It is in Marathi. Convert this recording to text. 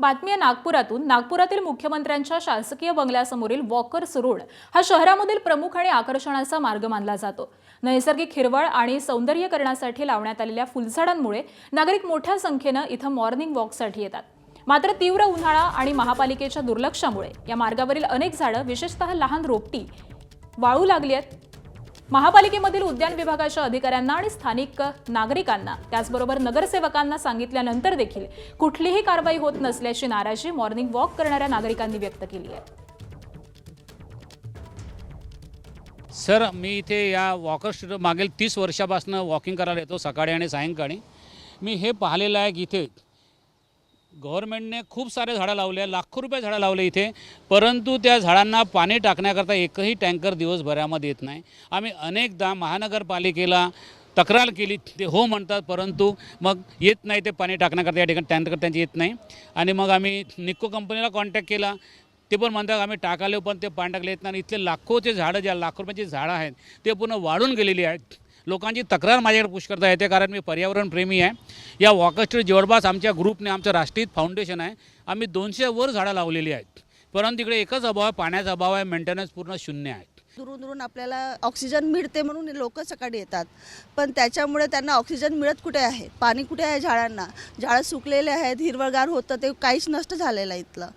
बातमी आहे नागपुरातून। नागपुरातील मुख्यमंत्र्यांच्या शासकीय बंगल्यासमोरील वॉकर्स रोड हा शहरामधील प्रमुख आणि आकर्षणाचा मार्ग मानला जातो। नैसर्गिक हिरवळ आणि सौंदर्यीकरणासाठी लावण्यात आलेल्या फुलझाडांमुळे नागरिक मोठ्या संख्येने इथं मॉर्निंग वॉकसाठी येतात। मात्र तीव्र उन्हाळा आणि महापालिकेच्या दुर्लक्षामुळे या मार्गावरील अनेक झाडं, विशेषतः लहान रोपटी वाळू लागली आहेत। महापालिकेमधील उद्यान विभागाच्या अधिकाऱ्यांना आणि स्थानिक नागरिकांना त्याचबरोबर नगरसेवकांना सांगितल्यानंतर देखील कुठलीही कारवाई होत नसल्याची नाराजी मॉर्निंग वॉक करणाऱ्या नागरिकांनी व्यक्त केली आहे। सर, मी इथे या वॉकर स्ट्रीट मागील 30 वर्षापासून वॉकिंग करायला येतो, सकाळी आणि सायंकाळी। मी हे पाहिलेलं आहे की इथे गव्हर्नमेंटने खूप सारे झाडं लावले, लाखो रुपये झाडं लावले इथे, परंतु त्या झाडांना पाणी टाकण्याकरता एकही टँकर दिवसभरामध्ये येत नाही। आम्ही अनेकदा महानगरपालिकेला तक्रार केली, ते हो म्हणतात, परंतु मग येत नाही ते पाणी टाकण्याकरता, या ठिकाणी टँकर त्यांची येत नाही। आणि मग आम्ही निक्को कंपनीला कॉन्टॅक्ट केला, ते पण म्हणतात आम्ही टाकाले, पण ते पाणी टाकले येत नाही। इथले लाखोचे झाडं, ज्या लाखो रुपयाची झाडं आहेत ते पूर्ण वाळून गेलेली आहेत। लोकांची तक्रार माझ्याकडे पुष्कळता येते, कारण मी पर्यावरण प्रेमी आहे। या वॉकर स्ट्रीट जवळपास आमच्या ग्रुपने, आमचं राष्ट्रीय फाउंडेशन आहे, आम्ही 200 वर झाडं लावलेली आहेत, परंतु तिकडे एकच अभाव आहे, पाण्याचा अभाव आहे, मेंटेनन्स पूर्ण शून्य आहे। दुरून दुरून आपल्याला ऑक्सिजन मिळते म्हणून लोक सकाळी येतात, पण त्याच्यामुळे त्यांना ऑक्सिजन मिळत कुठे आहे, पाणी कुठे आहे झाडांना? झाडं सुकलेले आहेत, हिरवळगार होतं, ते काहीच नष्ट झालेलं आहे इथलं।